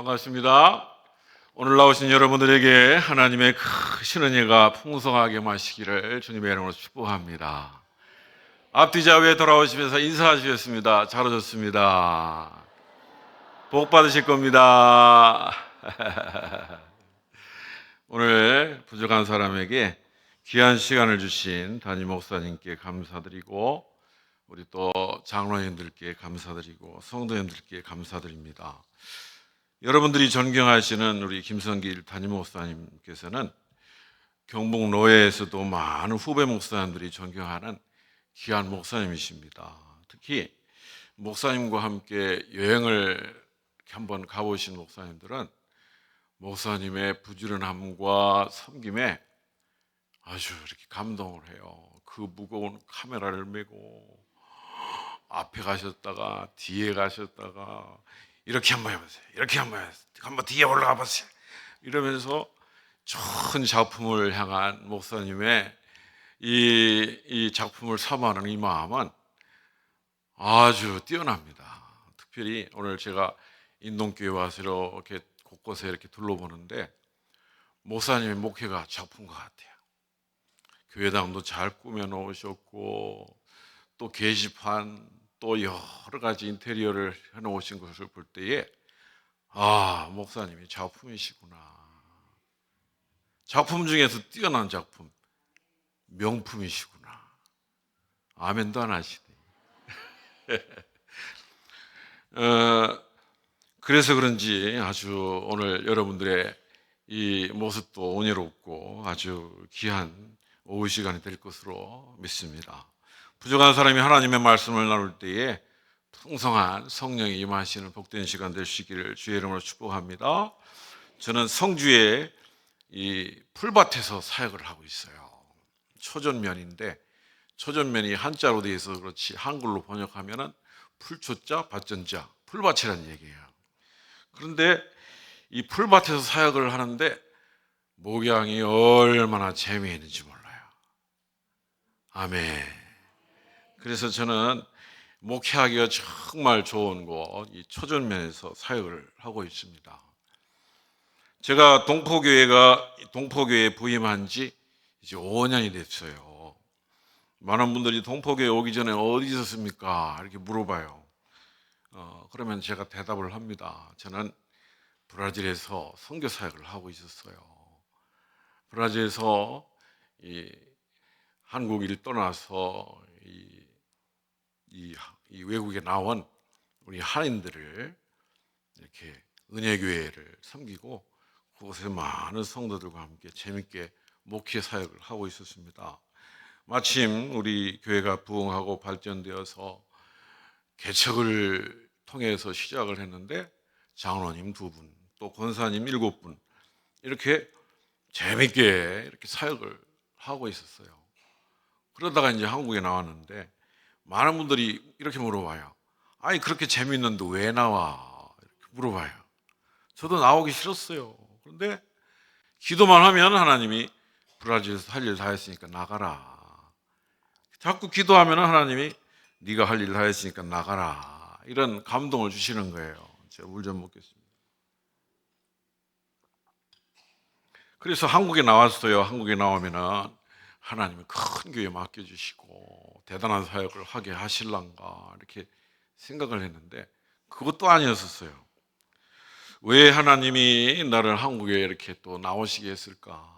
반갑습니다. 오늘 나오신 여러분들에게 하나님의 크신 은혜가 풍성하게 마시기를 주님의 이름으로 축복합니다. 앞뒤 좌우에 돌아오시면서 인사하시겠습니다. 잘 오셨습니다. 복 받으실 겁니다. 오늘 부족한 사람에게 귀한 시간을 주신 담임 목사님께 감사드리고 우리 또 장로님들께 감사드리고 성도님들께 감사드립니다. 여러분들이 존경하시는 우리 김성길 담임 목사님께서는 경북로회에서도 많은 후배 목사님들이 존경하는 귀한 목사님이십니다. 특히 목사님과 함께 여행을 한번 가보신 목사님들은 목사님의 부지런함과 섬김에 아주 이렇게 감동을 해요. 그 무거운 카메라를 메고 앞에 가셨다가 뒤에 가셨다가 이렇게 한번 해보세요. 이렇게 한번 해보세요. 한번 뒤에 올라가 보세요. 이러면서 좋은 작품을 향한 목사님의 이 작품을 사모하는 이 마음은 아주 뛰어납니다. 특별히 오늘 제가 인동교회 와서 이렇게 곳곳에 이렇게 둘러보는데 목사님의 목회가 작품 것 같아요. 교회당도 잘 꾸며 놓으셨고 또 게시판 또 여러 가지 인테리어를 해놓으신 것을 볼 때에 목사님이 작품이시구나. 작품 중에서 뛰어난 작품, 명품이시구나. 아멘도 안 하시네. 그래서 그런지 아주 오늘 여러분들의 이 모습도 은혜롭고 아주 귀한 오후 시간이 될 것으로 믿습니다. 부족한 사람이 하나님의 말씀을 나눌 때에 풍성한 성령이 임하시는 복된 시간 되시기를 주의 이름으로 축복합니다. 저는 성주에 이 풀밭에서 사역을 하고 있어요. 초전면인데 초전면이 한자로 되어 있어서 그렇지 한글로 번역하면은 풀초자 밭전자 풀밭이라는 얘기예요. 그런데 이 풀밭에서 사역을 하는데 목양이 얼마나 재미있는지 몰라요. 아멘. 그래서 저는 목회하기가 정말 좋은 곳, 이 초전면에서 사역을 하고 있습니다. 제가 동포교회에 부임한 지 이제 5년이 됐어요. 많은 분들이 동포교회 오기 전에 어디 있었습니까? 이렇게 물어봐요. 그러면 제가 대답을 합니다. 저는 브라질에서 선교 사역을 하고 있었어요. 브라질에서 한국을 떠나서 이 외국에 나온 우리 한인들을 이렇게 은혜교회를 섬기고 그곳에 많은 성도들과 함께 재밌게 목회 사역을 하고 있었습니다. 마침 우리 교회가 부흥하고 발전되어서 개척을 통해서 시작을 했는데 장로님 2분, 또 권사님 7분 이렇게 재밌게 이렇게 사역을 하고 있었어요. 그러다가 이제 한국에 나왔는데 많은 분들이 이렇게 물어봐요. 아니 그렇게 재밌는데 왜 나와? 이렇게 물어봐요. 저도 나오기 싫었어요. 그런데 기도만 하면 하나님이 브라질에서 할 일 다 했으니까 나가라. 자꾸 기도하면 하나님이 네가 할 일 다 했으니까 나가라. 이런 감동을 주시는 거예요. 제가 물 좀 먹겠습니다. 그래서 한국에 나왔어요. 한국에 나오면은 하나님이 큰 교회 맡겨주시고 대단한 사역을 하게 하실란가 이렇게 생각을 했는데 그것도 아니었었어요. 왜 하나님이 나를 한국에 이렇게 또 나오시게 했을까?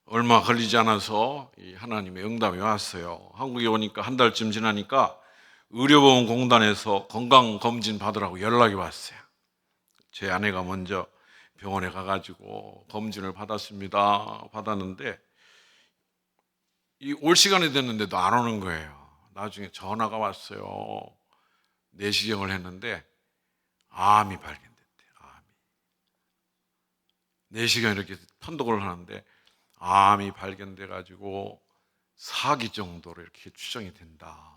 얼마 걸리지 않아서 이 하나님의 응답이 왔어요. 한국에 오니까 한 달쯤 지나니까 의료보험공단에서 건강검진 받으라고 연락이 왔어요. 제 아내가 먼저 병원에 가가지고 검진을 받았습니다. 받았는데 올 시간이 됐는데도 안 오는 거예요. 나중에 전화가 왔어요. 내시경을 했는데 암이 발견됐대요. 암이. 내시경 이렇게 판독을 하는데 암이 발견돼 가지고 4기 정도로 이렇게 추정이 된다.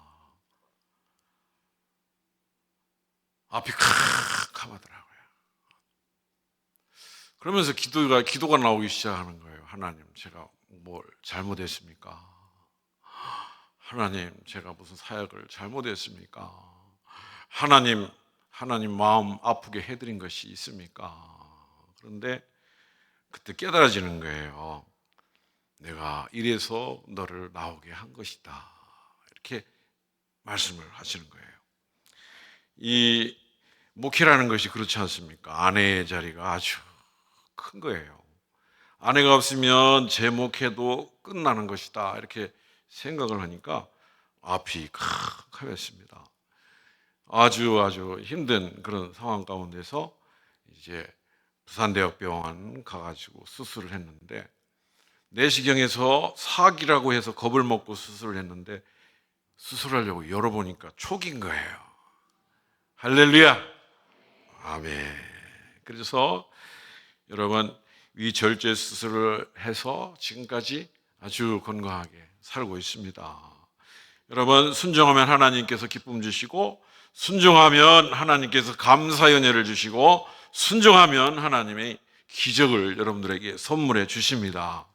앞이 캄캄하더라고요. 그러면서 기도가 나오기 시작하는 거예요. 하나님, 제가 뭘 잘못했습니까? 하나님, 제가 무슨 사역을 잘못했습니까? 하나님, 하나님 마음 아프게 해드린 것이 있습니까? 그런데 그때 깨달아지는 거예요. 내가 이래서 너를 나오게 한 것이다. 이렇게 말씀을 하시는 거예요. 이 목회라는 것이 그렇지 않습니까? 아내의 자리가 아주 큰 거예요. 아내가 없으면 제 목회도 끝나는 것이다. 이렇게 생각을 하니까 앞이 캄캄했습니다. 아주 힘든 그런 상황 가운데서 이제 부산대학병원 가가지고 수술을 했는데, 내시경에서 사기라고 해서 겁을 먹고 수술을 했는데 수술하려고 열어보니까 촉인 거예요. 할렐루야. 아멘. 그래서 여러분, 위절제 수술을 해서 지금까지 아주 건강하게 살고 있습니다. 여러분, 순종하면 하나님께서 기쁨 주시고, 순종하면 하나님께서 감사의 은혜를 주시고, 순종하면 하나님의 기적을 여러분들에게 선물해 주십니다.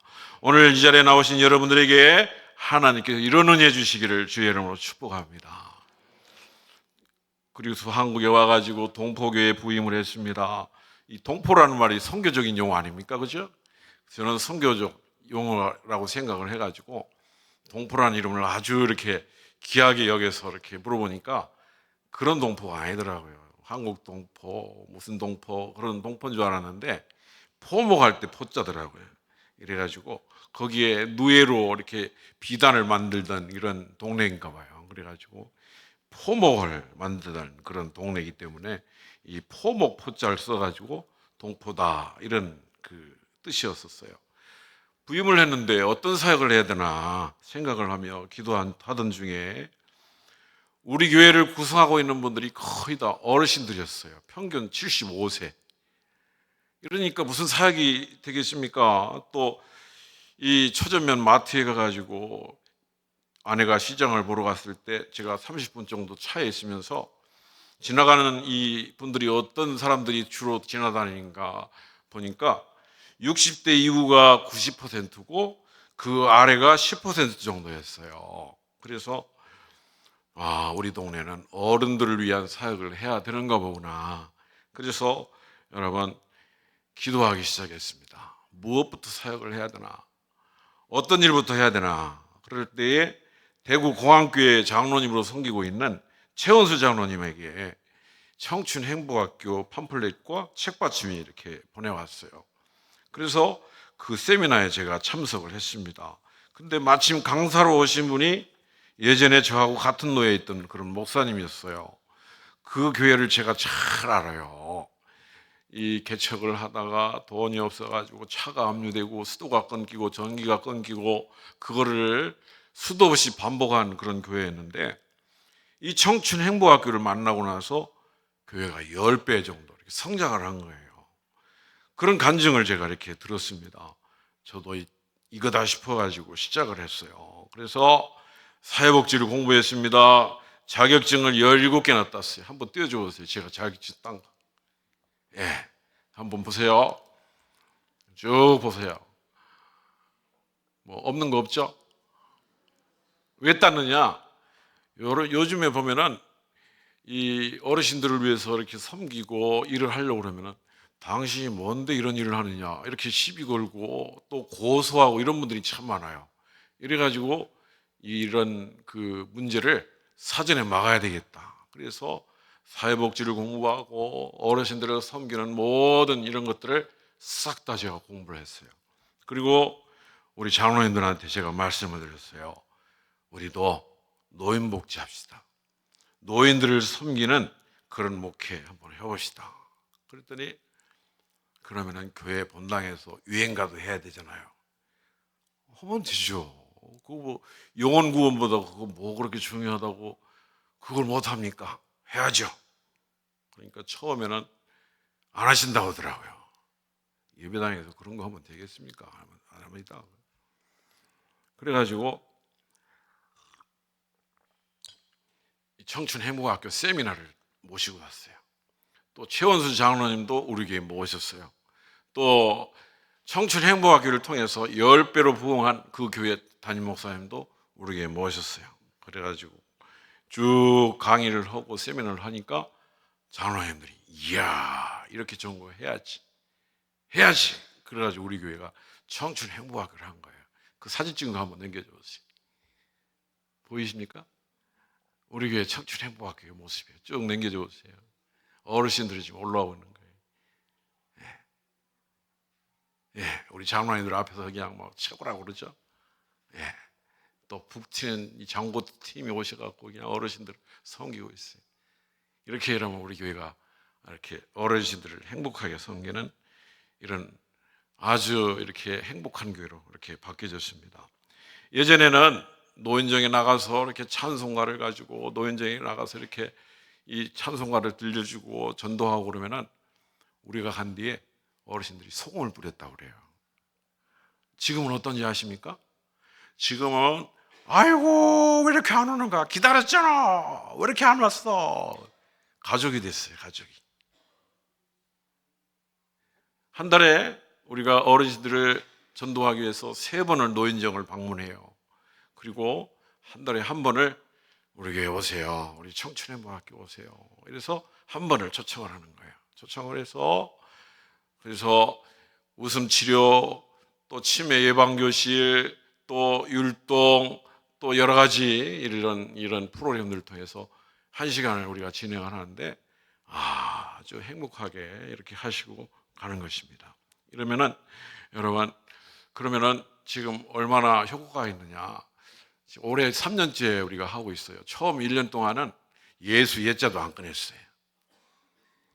오늘 이 자리에 나오신 여러분들에게 하나님께서 이런 은혜 주시기를 주의 이름으로 축복합니다. 그리고 한국에 와가지고 동포교회에 부임을 했습니다. 이 동포라는 말이 선교적인 용어 아닙니까? 그죠? 저는 선교적 용어라고 생각을 해가지고 동포라는 이름을 아주 이렇게 귀하게 여겨서 이렇게 물어보니까 그런 동포가 아니더라고요. 한국 동포, 무슨 동포, 그런 동포인 줄 알았는데 포목할 때 포자더라고요. 이래가지고 거기에 누에로 이렇게 비단을 만들던 이런 동네인가 봐요. 그래가지고 포목을 만들던 그런 동네이기 때문에 이 포목 포자를 써가지고 동포다, 이런 그 뜻이었었어요. 부임을 했는데 어떤 사역을 해야 되나 생각을 하며 기도하던 중에 우리 교회를 구성하고 있는 분들이 거의 다 어르신들이었어요. 평균 75세. 이러니까 무슨 사역이 되겠습니까? 또 이 초전면 마트에 가가지고 아내가 시장을 보러 갔을 때 제가 30분 정도 차에 있으면서 지나가는 이 분들이 어떤 사람들이 주로 지나다니는가 보니까 60대 이후가 90%고 그 아래가 10% 정도였어요. 그래서 우리 동네는 어른들을 위한 사역을 해야 되는가 보구나. 그래서 여러분, 기도하기 시작했습니다. 무엇부터 사역을 해야 되나? 어떤 일부터 해야 되나? 그럴 때에 대구 공항교회 장로님으로 섬기고 있는 최원수 장로님에게 청춘 행복학교 팜플렛과 책받침이 이렇게 보내왔어요. 그래서 그 세미나에 제가 참석을 했습니다. 근데 마침 강사로 오신 분이 예전에 저하고 같은 노예에 있던 그런 목사님이었어요. 그 교회를 제가 잘 알아요. 이 개척을 하다가 돈이 없어가지고 차가 압류되고 수도가 끊기고 전기가 끊기고 그거를 수도 없이 반복한 그런 교회였는데, 이 청춘 행복학교를 만나고 나서 교회가 10배 정도 이렇게 성장을 한 거예요. 그런 간증을 제가 이렇게 들었습니다. 저도 이거다 싶어가지고 시작을 했어요. 그래서 사회복지를 공부했습니다. 자격증을 17개나 땄어요. 한번 띄워줘 보세요. 제가 자격증 딴 거. 예, 한번 보세요. 쭉 보세요. 뭐 없는 거 없죠? 왜 땄느냐? 요즘에 보면은 이 어르신들을 위해서 이렇게 섬기고 일을 하려고 그러면은 당신이 뭔데 이런 일을 하느냐 이렇게 시비 걸고 또 고소하고 이런 분들이 참 많아요. 이래가지고 이런 그 문제를 사전에 막아야 되겠다. 그래서 사회복지를 공부하고 어르신들을 섬기는 모든 이런 것들을 싹 다 제가 공부를 했어요. 그리고 우리 장로님들한테 제가 말씀을 드렸어요. 우리도 노인복지 합시다. 노인들을 섬기는 그런 목회 한번 해봅시다. 그랬더니 그러면은 교회 본당에서 유행가도 해야 되잖아요. 하면 되죠. 그거 뭐 영혼 구원보다 그거 뭐 그렇게 중요하다고 그걸 못 합니까? 해야죠. 그러니까 처음에는 안 하신다고 하더라고요. 예배당에서 그런 거 하면 되겠습니까? 안 합니다. 그래가지고 청춘 행복학교 세미나를 모시고 왔어요. 또 최원수 장로님도 우리 교회에 모셨어요. 또 청춘 행복학교를 통해서 10배로 부흥한 그 교회 담임 목사님도 우리 교회에 모셨어요. 그래가지고 쭉 강의를 하고 세미나를 하니까 장로님들이 이야 이렇게 좋은 거 해야지 그래가지고 우리 교회가 청춘 행복학교를 한 거예요. 그 사진 찍은 거 한번 넘겨줘보세요. 보이십니까? 우리 교회 청춘 행복학교의 모습이에요. 쭉 넘겨줘보세요. 어르신들이 지금 올라오고 있는 거예요. 예, 우리 장로님들 앞에서 그냥 뭐 최고라고 그러죠. 예, 또 북튀는 이 장고 팀이 오셔갖고 그냥 어르신들 섬기고 있어요. 이렇게 이러면 우리 교회가 이렇게 어르신들을 행복하게 섬기는 이런 아주 이렇게 행복한 교회로 이렇게 바뀌어졌습니다. 예전에는 노인정에 나가서 이렇게 찬송가를 가지고 노인정에 나가서 이렇게 이 찬송가를 들려주고 전도하고 그러면은 우리가 간 뒤에 어르신들이 소금을 뿌렸다고 그래요. 지금은 어떤지 아십니까? 지금은 아이고 왜 이렇게 안 오는가? 기다렸잖아. 왜 이렇게 안 왔어? 가족이 됐어요. 가족이. 한 달에 우리가 어르신들을 전도하기 위해서 3번을 노인정을 방문해요. 그리고 한 달에 한 번을 우리 교회 오세요. 우리 청춘행복학교 오세요. 이래서 한 번을 초청을 하는 거예요. 초청을 해서 그래서 웃음 치료, 또 치매 예방 교실, 또 율동, 또 여러 가지 이런 프로그램들을 통해서 1시간을 우리가 진행을 하는데 아주 행복하게 이렇게 하시고 가는 것입니다. 이러면은 여러분 그러면은 지금 얼마나 효과가 있느냐? 올해 3년째 우리가 하고 있어요. 처음 1년 동안은 예수 예자도 안 꺼냈어요.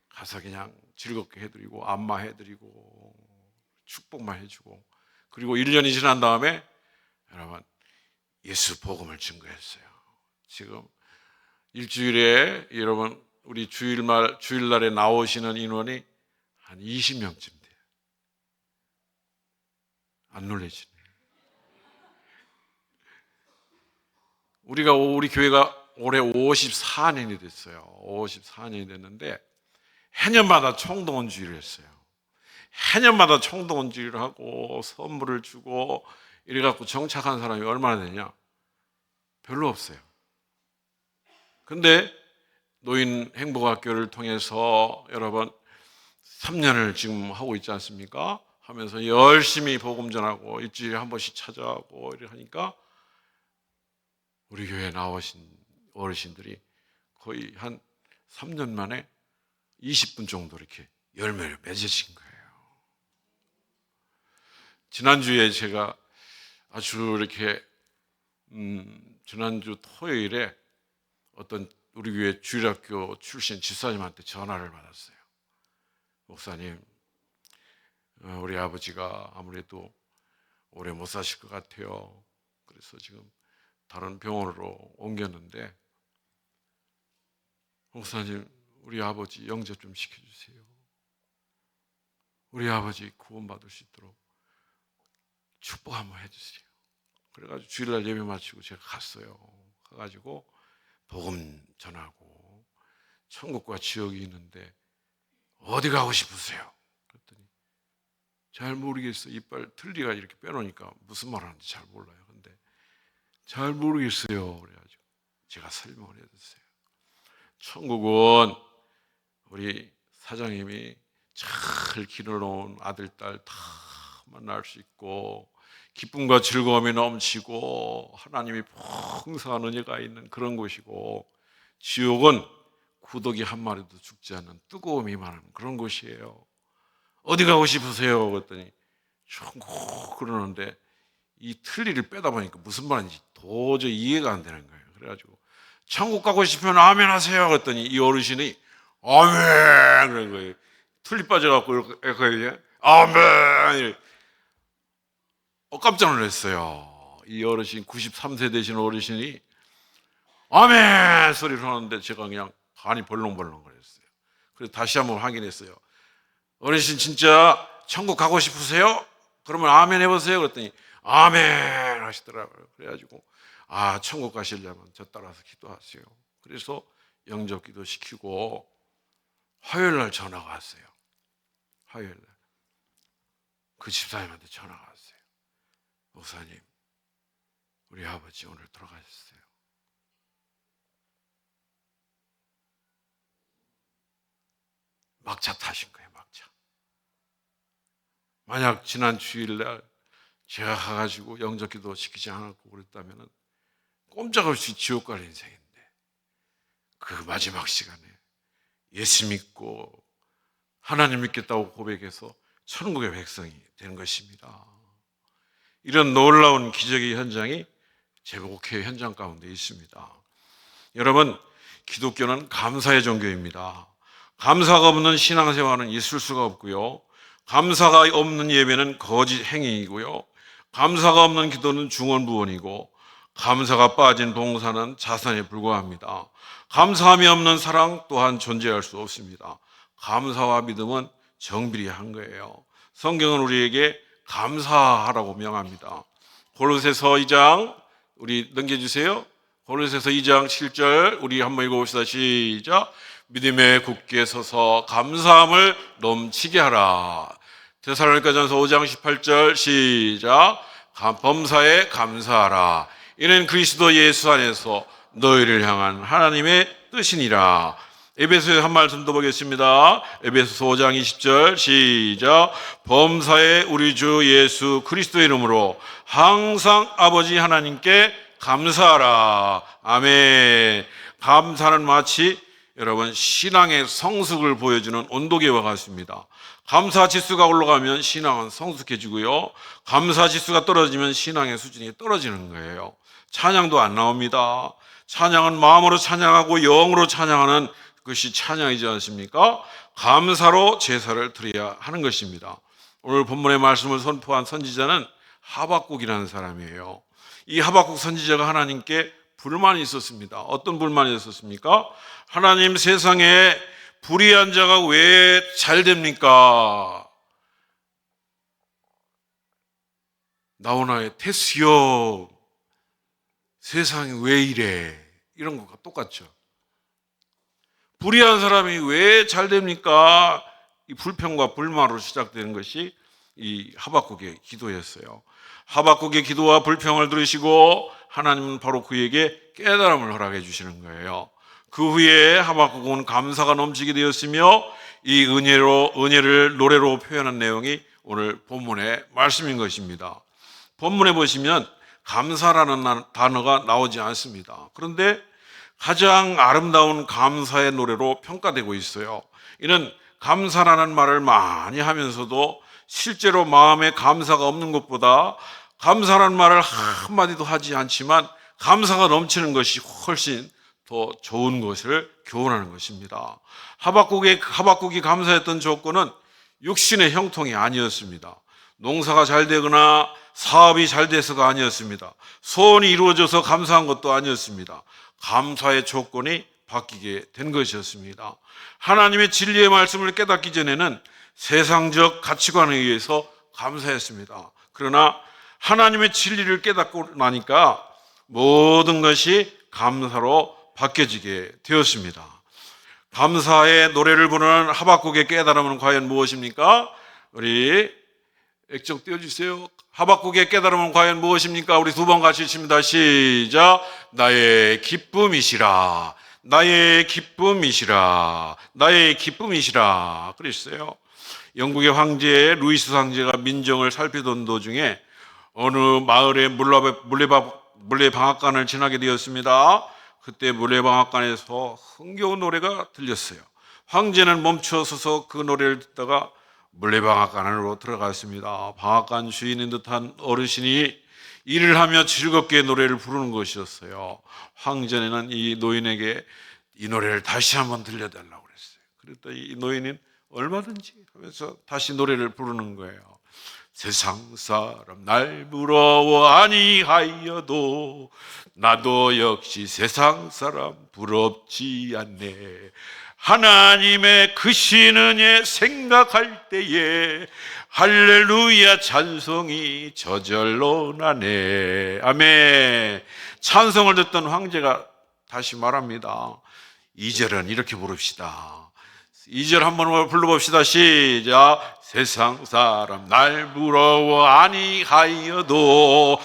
가서 그냥 즐겁게 해드리고 안마해드리고 축복만 해주고 그리고 1년이 지난 다음에 여러분 예수 복음을 증거했어요. 지금 일주일에 여러분 우리 주일날에 나오시는 인원이 한 20명쯤 돼요. 안 놀라시네요. 우리 교회가 올해 54년이 됐어요. 54년이 됐는데 해년마다 총동원 주일을 했어요. 해년마다 총동원 주일을 하고 선물을 주고 이래갖고 정착한 사람이 얼마나 되냐? 별로 없어요. 근데 노인 행복학교를 통해서 여러분 3년을 지금 하고 있지 않습니까? 하면서 열심히 복음 전하고 일주일에 한 번씩 찾아가고 이렇게 하니까 우리 교회에 나오신 어르신들이 거의 한 3년 만에 20분 정도 이렇게 열매를 맺으신 거예요. 지난주에 제가 아주 이렇게 지난주 토요일에 어떤 우리 교회 주일학교 출신 집사님한테 전화를 받았어요. 목사님, 우리 아버지가 아무래도 오래 못 사실 것 같아요. 그래서 지금 다른 병원으로 옮겼는데 목사님, 우리 아버지 영접 좀 시켜주세요. 우리 아버지 구원받을 수 있도록 축복 한번 해주세요. 그래가지고 주일날 예배 마치고 제가 갔어요. 가가지고 복음 전하고 천국과 지옥이 있는데 어디 가고 싶으세요? 그랬더니 잘 모르겠어요. 이빨 틀니가 이렇게 빼놓으니까 무슨 말 하는지 잘 몰라요. 근데 잘 모르겠어요. 그래가지고 제가 설명을 해줬어요. 천국은 우리 사장님이 잘 기르러온 아들, 딸 다 만날 수 있고 기쁨과 즐거움이 넘치고 하나님이 풍성한 은혜가 있는 그런 곳이고 지옥은 구더기 한 마리도 죽지 않는 뜨거움이 많은 그런 곳이에요. 어디 가고 싶으세요? 그랬더니 천국 그러는데 이 틀니를 빼다 보니까 무슨 말인지 도저히 이해가 안 되는 거예요. 그래가지고 천국 가고 싶으면 아멘 하세요. 그랬더니 이 어르신이 아멘 그런 거예요. 틀니 빠져갖고 이렇게 아멘. 깜짝 놀랐어요. 이 어르신 93세 되신 어르신이 아멘 소리를 하는데 제가 그냥 간이 벌렁벌렁 거렸어요. 그래서 다시 한번 확인했어요. 어르신 진짜 천국 가고 싶으세요? 그러면 아멘 해보세요. 그랬더니 아멘 하시더라고요. 그래가지고 천국 가시려면 저 따라서 기도하세요. 그래서 영접 기도 시키고 화요일 날 전화가 왔어요. 화요일 날 그 집사님한테 전화가 왔어요. 목사님, 우리 아버지 오늘 돌아가셨어요. 막차 타신 거예요, 막차. 만약 지난 주일날 제가 가가지고 영접기도 시키지 않았고 그랬다면 꼼짝없이 지옥 갈 인생인데, 그 마지막 시간에 예수 믿고 하나님 믿겠다고 고백해서 천국의 백성이 되는 것입니다. 이런 놀라운 기적의 현장이 제 목회 현장 가운데 있습니다. 여러분, 기독교는 감사의 종교입니다. 감사가 없는 신앙생활은 있을 수가 없고요. 감사가 없는 예배는 거짓 행위이고요. 감사가 없는 기도는 중언부언이고, 감사가 빠진 봉사는 자선에 불과합니다. 감사함이 없는 사랑 또한 존재할 수 없습니다. 감사와 믿음은 정비례한 거예요. 성경은 우리에게 감사하라고 명합니다. 골로새서 2장, 우리 넘겨주세요. 골로새서 2장 7절 우리 한번 읽어봅시다. 시작. 믿음에 굳게 서서 감사함을 넘치게 하라. 데살로니가전서 5장 18절 시작. 범사에 감사하라. 이는 그리스도 예수 안에서 너희를 향한 하나님의 뜻이니라. 에베소에 한 말씀 더 보겠습니다. 에베소서 5장 20절 시작. 범사에 우리 주 예수 그리스도의 이름으로 항상 아버지 하나님께 감사하라. 아멘. 감사는 마치 여러분 신앙의 성숙을 보여주는 온도계와 같습니다. 감사 지수가 올라가면 신앙은 성숙해지고요, 감사 지수가 떨어지면 신앙의 수준이 떨어지는 거예요. 찬양도 안 나옵니다. 찬양은 마음으로 찬양하고 영으로 찬양하는 것이 찬양이지 않습니까? 감사로 제사를 드려야 하는 것입니다. 오늘 본문의 말씀을 선포한 선지자는 하박국이라는 사람이에요. 이 하박국 선지자가 하나님께 불만이 있었습니다. 어떤 불만이 있었습니까? 하나님, 세상에 불의한 자가 왜 잘 됩니까? 나오나의 테스요, 세상이 왜 이래? 이런 것과 똑같죠. 불의한 사람이 왜 잘 됩니까? 이 불평과 불만으로 시작되는 것이 이 하박국의 기도였어요. 하박국의 기도와 불평을 들으시고 하나님은 바로 그에게 깨달음을 허락해 주시는 거예요. 그 후에 하박국은 감사가 넘치게 되었으며 이 은혜를 노래로 표현한 내용이 오늘 본문의 말씀인 것입니다. 본문에 보시면 감사라는 단어가 나오지 않습니다. 그런데 가장 아름다운 감사의 노래로 평가되고 있어요. 이는 감사라는 말을 많이 하면서도 실제로 마음에 감사가 없는 것보다 감사라는 말을 한마디도 하지 않지만 감사가 넘치는 것이 훨씬 더 좋은 것을 교훈하는 것입니다. 하박국이 감사했던 조건은 육신의 형통이 아니었습니다. 농사가 잘 되거나 사업이 잘 돼서가 아니었습니다. 소원이 이루어져서 감사한 것도 아니었습니다. 감사의 조건이 바뀌게 된 것이었습니다. 하나님의 진리의 말씀을 깨닫기 전에는 세상적 가치관에 의해서 감사했습니다. 그러나 하나님의 진리를 깨닫고 나니까 모든 것이 감사로 바뀌어지게 되었습니다. 감사의 노래를 부르는 하박국의 깨달음은 과연 무엇입니까? 우리 액정 띄워주세요. 하박국의 깨달음은 과연 무엇입니까? 우리 두 번 같이 읽습니다. 시작. 나의 기쁨이시라. 나의 기쁨이시라. 나의 기쁨이시라. 그랬어요. 영국의 황제 루이스 황제가 민정을 살피던 도중에 어느 마을의 물레방앗간을 지나게 되었습니다. 그때 물레방앗간에서 흥겨운 노래가 들렸어요. 황제는 멈춰서서 그 노래를 듣다가 물레방앗간 안으로 들어갔습니다. 방앗간 주인인 듯한 어르신이 일을 하며 즐겁게 노래를 부르는 것이었어요. 황제는 이 노인에게 이 노래를 다시 한번 들려달라고 그랬어요. 그랬더니 이 노인은 얼마든지 하면서 다시 노래를 부르는 거예요. 세상 사람 날 부러워 아니하여도 나도 역시 세상 사람 부럽지 않네. 하나님의 크신 은혜 생각할 때에 할렐루야 찬송이 저절로 나네. 아멘. 찬송을 듣던 황제가 다시 말합니다. 2절은 이렇게 부릅시다. 2절 한번 불러봅시다. 시작. 세상 사람 날 부러워 아니하여도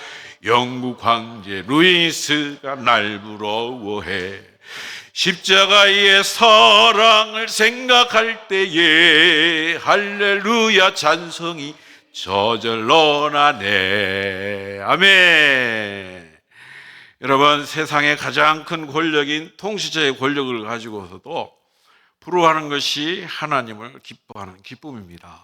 영국 황제 루이스가 날 부러워해. 십자가의 사랑을 생각할 때에 할렐루야 찬송이 저절로 나네. 아멘. 여러분, 세상의 가장 큰 권력인 통치자의 권력을 가지고서도 부러워하는 것이 하나님을 기뻐하는 기쁨입니다.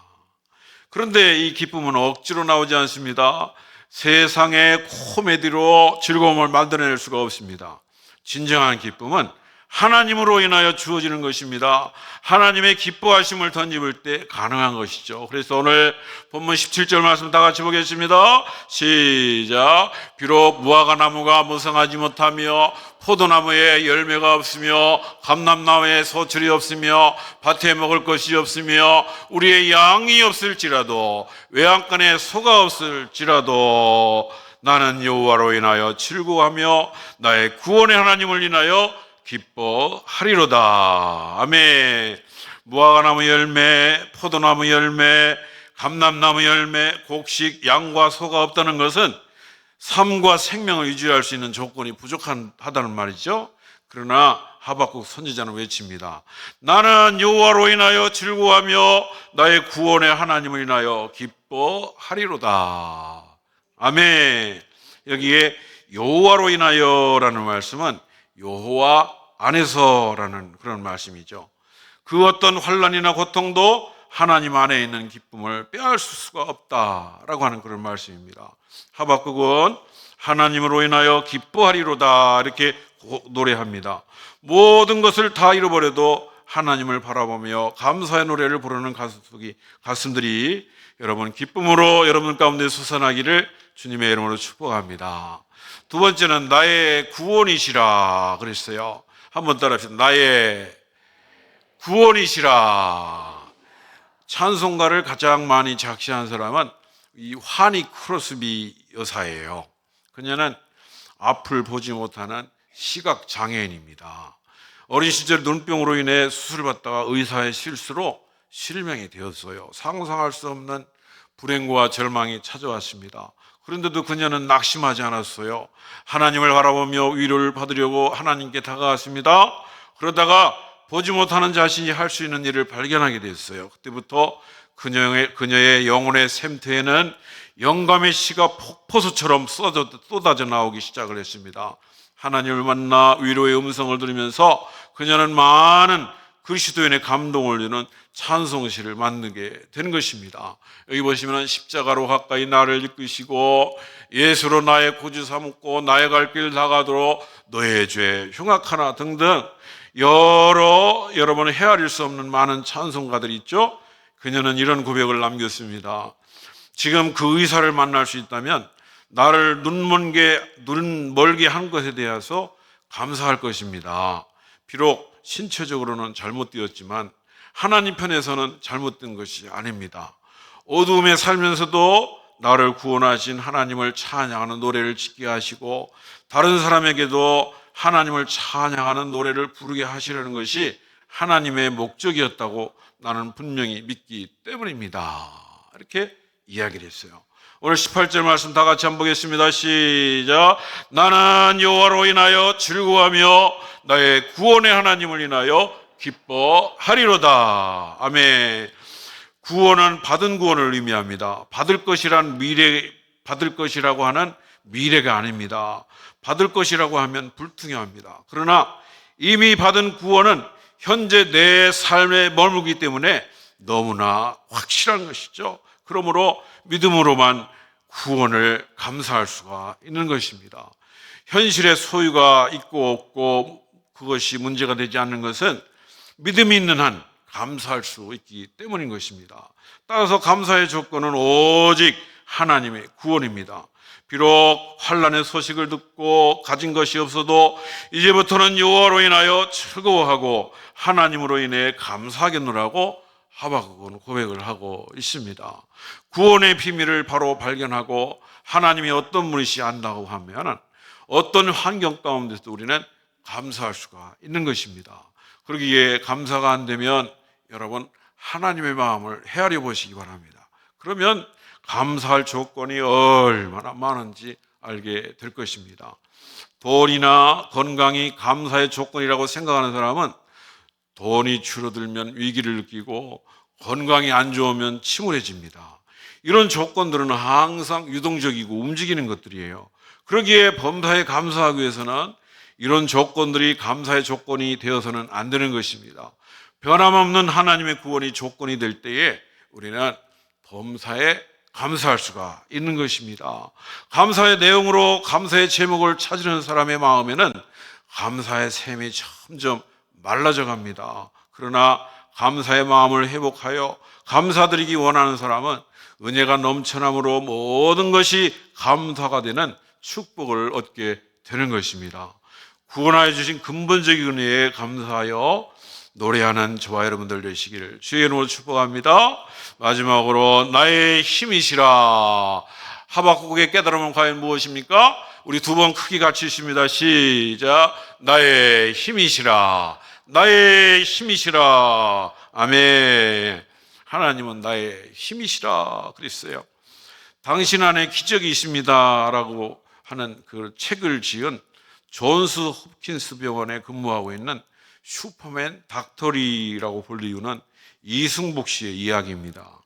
그런데 이 기쁨은 억지로 나오지 않습니다. 세상의 코미디로 즐거움을 만들어낼 수가 없습니다. 진정한 기쁨은 하나님으로 인하여 주어지는 것입니다. 하나님의 기뻐하심을 던집을 때 가능한 것이죠. 그래서 오늘 본문 17절 말씀 다 같이 보겠습니다. 시작. 비록 무화과 나무가 무성하지 못하며 포도나무에 열매가 없으며 감람나무에 소출이 없으며 밭에 먹을 것이 없으며 우리의 양이 없을지라도 외양간에 소가 없을지라도 나는 여호와로 인하여 즐거워하며 나의 구원의 하나님을 인하여 기뻐하리로다. 아멘. 무화과나무 열매, 포도나무 열매, 감람나무 열매, 곡식, 양과 소가 없다는 것은 삶과 생명을 유지할 수 있는 조건이 부족하다는 말이죠. 그러나 하박국 선지자는 외칩니다. 나는 여호와로 인하여 즐거워하며 나의 구원의 하나님을 인하여 기뻐하리로다. 아멘. 여기에 여호와로 인하여라는 말씀은 여호와 안에서라는 그런 말씀이죠. 그 어떤 환난이나 고통도 하나님 안에 있는 기쁨을 빼앗을 수가 없다라고 하는 그런 말씀입니다. 하박국은 하나님으로 인하여 기뻐하리로다 이렇게 노래합니다. 모든 것을 다 잃어버려도 하나님을 바라보며 감사의 노래를 부르는 가슴들이 여러분 기쁨으로 여러분 가운데 솟아나기를 주님의 이름으로 축복합니다. 두 번째는 나의 구원이시라 그랬어요. 한번 따라합시다. 나의 구원이시라. 찬송가를 가장 많이 작시한 사람은 이 화니 크로스비 여사예요. 그녀는 앞을 보지 못하는 시각 장애인입니다. 어린 시절 눈병으로 인해 수술을 받다가 의사의 실수로 실명이 되었어요. 상상할 수 없는 불행과 절망이 찾아왔습니다. 그런데도 그녀는 낙심하지 않았어요. 하나님을 바라보며 위로를 받으려고 하나님께 다가갔습니다. 그러다가 보지 못하는 자신이 할 수 있는 일을 발견하게 됐어요. 그때부터 그녀의 영혼의 샘터에는 영감의 씨가 폭포수처럼 쏟아져 나오기 시작을 했습니다. 하나님을 만나 위로의 음성을 들으면서 그녀는 많은 그리스도인의 감동을 주는 찬송시를 만들게 된 것입니다. 여기 보시면 십자가로 가까이 나를 이끄시고 예수로 나의 구주 삼고 나의 갈 길 다가도록 너의 죄 흉악하나 등등 여러분은 헤아릴 수 없는 많은 찬송가들이 있죠. 그녀는 이런 고백을 남겼습니다. 지금 그 의사를 만날 수 있다면 나를 눈 멀게 한 것에 대해서 감사할 것입니다. 비록 신체적으로는 잘못되었지만 하나님 편에서는 잘못된 것이 아닙니다. 어두움에 살면서도 나를 구원하신 하나님을 찬양하는 노래를 짓게 하시고 다른 사람에게도 하나님을 찬양하는 노래를 부르게 하시려는 것이 하나님의 목적이었다고 나는 분명히 믿기 때문입니다. 이렇게 이야기를 했어요. 오늘 18절 말씀 다 같이 한번 보겠습니다. 시작. 나는 여호와로 인하여 즐거워하며 나의 구원의 하나님을 인하여 기뻐하리로다. 아멘. 구원은 받은 구원을 의미합니다. 받을 것이라고 하는 미래가 아닙니다. 받을 것이라고 하면 불투명합니다. 그러나 이미 받은 구원은 현재 내 삶에 머물기 때문에 너무나 확실한 것이죠. 그러므로 믿음으로만 구원을 감사할 수가 있는 것입니다. 현실의 소유가 있고 없고 그것이 문제가 되지 않는 것은 믿음이 있는 한 감사할 수 있기 때문인 것입니다. 따라서 감사의 조건은 오직 하나님의 구원입니다. 비록 환난의 소식을 듣고 가진 것이 없어도 이제부터는 여호와로 인하여 즐거워하고 하나님으로 인해 감사하겠노라고 하박국은 고백을 하고 있습니다. 구원의 비밀을 바로 발견하고 하나님이 어떤 분이시 안다고 하면 어떤 환경 가운데서도 우리는 감사할 수가 있는 것입니다. 그러기에 감사가 안 되면 여러분 하나님의 마음을 헤아려 보시기 바랍니다. 그러면 감사할 조건이 얼마나 많은지 알게 될 것입니다. 돈이나 건강이 감사의 조건이라고 생각하는 사람은 돈이 줄어들면 위기를 느끼고 건강이 안 좋으면 침울해집니다. 이런 조건들은 항상 유동적이고 움직이는 것들이에요. 그러기에 범사에 감사하기 위해서는 이런 조건들이 감사의 조건이 되어서는 안 되는 것입니다. 변함없는 하나님의 구원이 조건이 될 때에 우리는 범사에 감사할 수가 있는 것입니다. 감사의 내용으로 감사의 제목을 찾으는 사람의 마음에는 감사의 샘이 점점 말라져 갑니다. 그러나 감사의 마음을 회복하여 감사드리기 원하는 사람은 은혜가 넘쳐남으로 모든 것이 감사가 되는 축복을 얻게 되는 것입니다. 구원하여 주신 근본적인 은혜에 감사하여 노래하는 저와 여러분들 되시기를 주의 이름으로 축복합니다. 마지막으로 나의 힘이시라. 하박국의 깨달음은 과연 무엇입니까? 우리 두 번 크게 같이 읽습니다. 시작. 나의 힘이시라. 나의 힘이시라. 아멘. 하나님은 나의 힘이시라 그랬어요. 당신 안에 기적이 있습니다 라고 하는 그 책을 지은 존스 홉킨스 병원에 근무하고 있는 슈퍼맨 닥터리라고 불리우는 이승복 씨의 이야기입니다.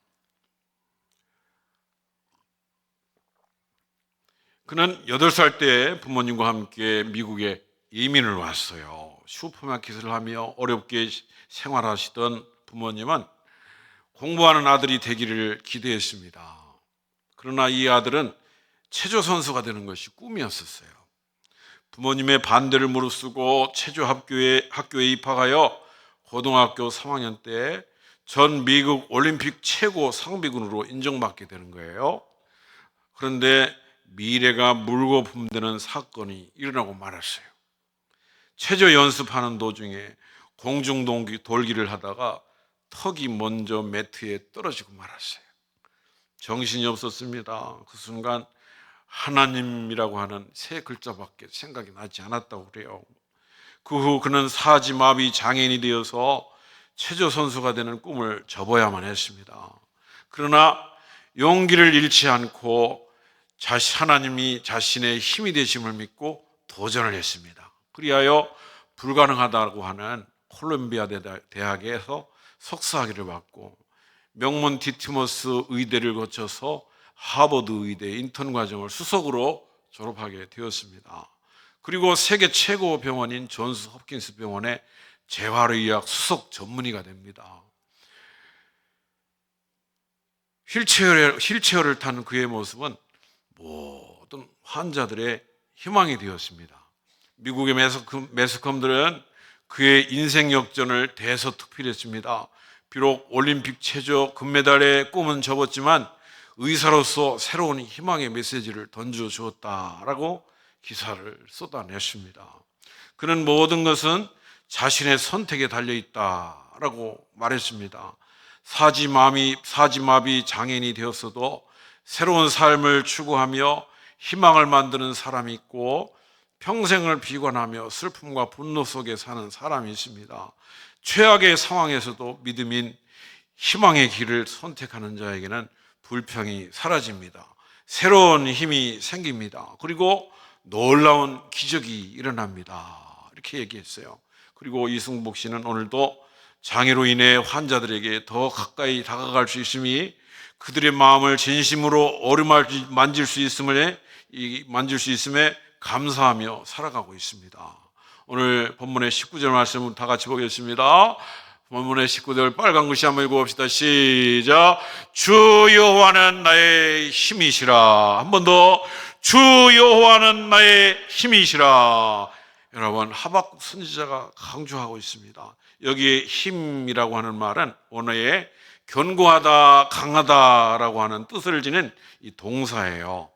그는 8살 때 부모님과 함께 미국에 이민을 왔어요. 슈퍼마켓을 하며 어렵게 생활하시던 부모님은 공부하는 아들이 되기를 기대했습니다. 그러나 이 아들은 체조 선수가 되는 것이 꿈이었었어요. 부모님의 반대를 무릅쓰고 체조 학교에 입학하여 고등학교 3학년 때 전 미국 올림픽 최고 상비군으로 인정받게 되는 거예요. 그런데 미래가 물고 품되는 사건이 일어나고 말았어요. 체조 연습하는 도중에 공중 돌기를 하다가 턱이 먼저 매트에 떨어지고 말았어요. 정신이 없었습니다. 그 순간 하나님이라고 하는 세 글자밖에 생각이 나지 않았다고 그래요. 그 후 그는 사지마비 장애인이 되어서 체조 선수가 되는 꿈을 접어야만 했습니다. 그러나 용기를 잃지 않고 하나님이 자신의 힘이 되심을 믿고 도전을 했습니다. 그리하여 불가능하다고 하는 콜롬비아 대학에서 석사학위를 받고 명문 디트머스 의대를 거쳐서 하버드 의대 인턴 과정을 수석으로 졸업하게 되었습니다. 그리고 세계 최고 병원인 존스 홉킨스 병원의 재활의학 수석 전문의가 됩니다. 휠체어를 타는 그의 모습은 모든 환자들의 희망이 되었습니다. 미국의 매스컴들은 그의 인생 역전을 대서특필했습니다. 비록 올림픽 체조 금메달의 꿈은 접었지만 의사로서 새로운 희망의 메시지를 던져주었다라고 기사를 쏟아냈습니다. 그는 모든 것은 자신의 선택에 달려있다라고 말했습니다. 사지마비 장애인이 되었어도 새로운 삶을 추구하며 희망을 만드는 사람이 있고 평생을 비관하며 슬픔과 분노 속에 사는 사람이 있습니다. 최악의 상황에서도 믿음인 희망의 길을 선택하는 자에게는 불평이 사라집니다. 새로운 힘이 생깁니다. 그리고 놀라운 기적이 일어납니다. 이렇게 얘기했어요. 그리고 이승복 씨는 오늘도 장애로 인해 환자들에게 더 가까이 다가갈 수 있음이 그들의 마음을 진심으로 만질 수 있음에 감사하며 살아가고 있습니다. 오늘 본문의 19절 말씀을 다 같이 보겠습니다. 본문의 19절 빨간 글씨 한번 읽어봅시다. 시작. 주 여호와는 나의 힘이시라. 한 번 더. 주 여호와는 나의 힘이시라. 여러분, 하박국 선지자가 강조하고 있습니다. 여기에 힘이라고 하는 말은 원어에 견고하다, 강하다라고 하는 뜻을 지닌 이 동사예요.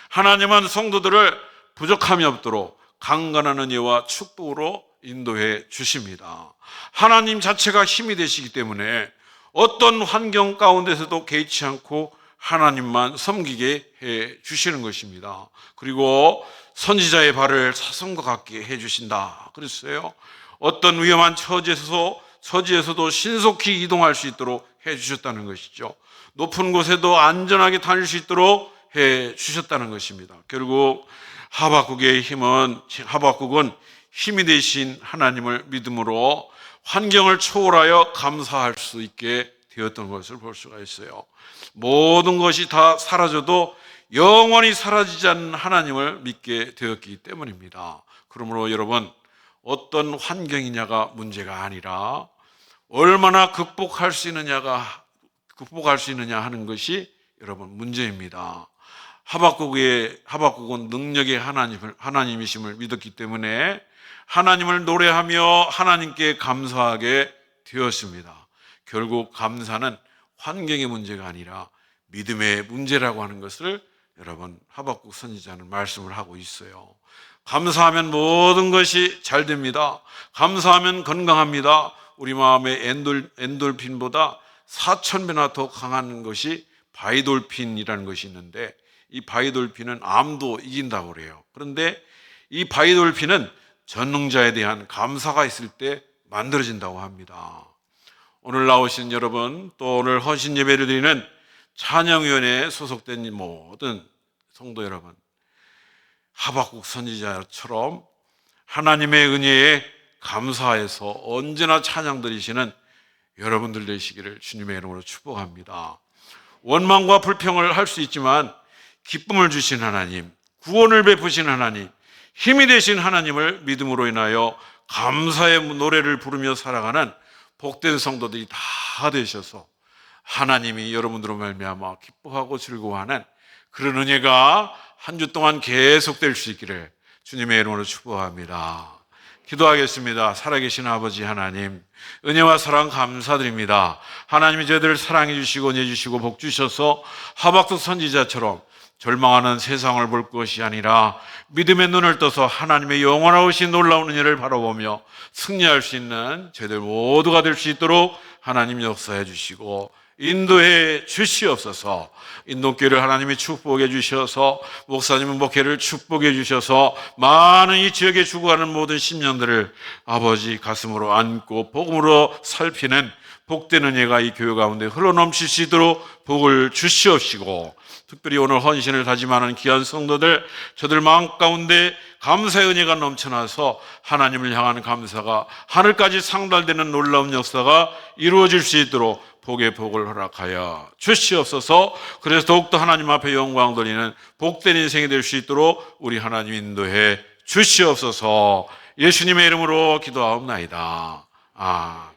하나님은 성도들을 부족함이 없도록 강건한 은혜와 축복으로 인도해 주십니다. 하나님 자체가 힘이 되시기 때문에 어떤 환경 가운데서도 개의치 않고 하나님만 섬기게 해 주시는 것입니다. 그리고 선지자의 발을 사슴과 같게 해 주신다 그랬어요. 어떤 위험한 처지에서도 신속히 이동할 수 있도록 해 주셨다는 것이죠. 높은 곳에도 안전하게 다닐 수 있도록 해 주셨다는 것입니다. 결국 하박국은 힘이 되신 하나님을 믿음으로 환경을 초월하여 감사할 수 있게 되었던 것을 볼 수가 있어요. 모든 것이 다 사라져도 영원히 사라지지 않는 하나님을 믿게 되었기 때문입니다. 그러므로 여러분, 어떤 환경이냐가 문제가 아니라 얼마나 극복할 수 있느냐 하는 것이 여러분 문제입니다. 하박국은 능력의 하나님이심을 믿었기 때문에 하나님을 노래하며 하나님께 감사하게 되었습니다. 결국 감사는 환경의 문제가 아니라 믿음의 문제라고 하는 것을 여러분 하박국 선지자는 말씀을 하고 있어요. 감사하면 모든 것이 잘 됩니다. 감사하면 건강합니다. 우리 마음의 엔돌핀보다 4,000배나 더 강한 것이 바이돌핀이라는 것이 있는데, 이 바이돌핀은 암도 이긴다고 그래요. 그런데 이 바이돌핀은 전능자에 대한 감사가 있을 때 만들어진다고 합니다. 오늘 나오신 여러분, 또 오늘 헌신 예배를 드리는 찬양위원회에 소속된 모든 성도 여러분, 하박국 선지자처럼 하나님의 은혜에 감사해서 언제나 찬양 드리시는 여러분들 되시기를 주님의 이름으로 축복합니다. 원망과 불평을 할 수 있지만 기쁨을 주신 하나님, 구원을 베푸신 하나님, 힘이 되신 하나님을 믿음으로 인하여 감사의 노래를 부르며 살아가는 복된 성도들이 다 되셔서 하나님이 여러분들로 말미암아 기뻐하고 즐거워하는 그런 은혜가 한 주 동안 계속될 수 있기를 주님의 이름으로 축복합니다. 기도하겠습니다. 살아계신 아버지 하나님, 은혜와 사랑 감사드립니다. 하나님이 저희들을 사랑해 주시고 은혜 주시고 복 주셔서 하박국 선지자처럼 절망하는 세상을 볼 것이 아니라 믿음의 눈을 떠서 하나님의 영원하신 놀라운 은혜를 바라보며 승리할 수 있는 저희들 모두가 될 수 있도록 하나님 역사해 주시고 인도해 주시옵소서. 인도교회를 하나님이 축복해 주셔서 목사님은 목회를 축복해 주셔서 많은 이 지역에 죽어가는 모든 심령들을 아버지 가슴으로 안고 복음으로 살피는 복된 은혜가 이 교회 가운데 흘러넘칠 수 있도록 복을 주시옵시고, 특별히 오늘 헌신을 다짐하는 귀한 성도들, 저들 마음 가운데 감사의 은혜가 넘쳐나서 하나님을 향하는 감사가 하늘까지 상달되는 놀라운 역사가 이루어질 수 있도록 복의 복을 허락하여 주시옵소서. 그래서 더욱더 하나님 앞에 영광 돌리는 복된 인생이 될 수 있도록 우리 하나님 인도해 주시옵소서. 예수님의 이름으로 기도하옵나이다. 아멘.